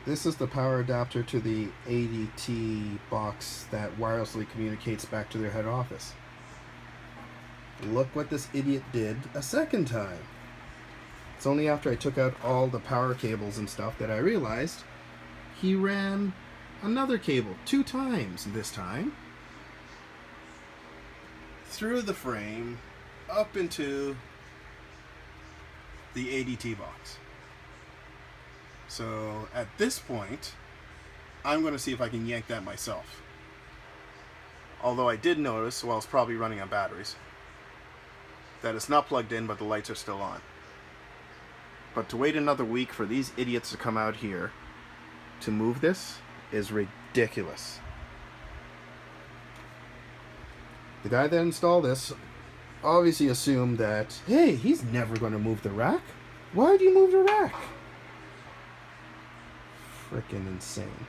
This is the power adapter to the ADT box that wirelessly communicates back to their head office. Look what this idiot did a second time. It's only after I took out all the power cables and stuff that I realized he ran another cable 2 times this time through the frame up into the ADT box. So at this point, I'm going to see if I can yank that myself. Although I did notice, while it's probably running on batteries, that it's not plugged in, but the lights are still on. But to wait another week for these idiots to come out here to move this is ridiculous. The guy that installed this obviously assumed that, hey, he's never going to move the rack. Why do you move the rack? Frickin' insane.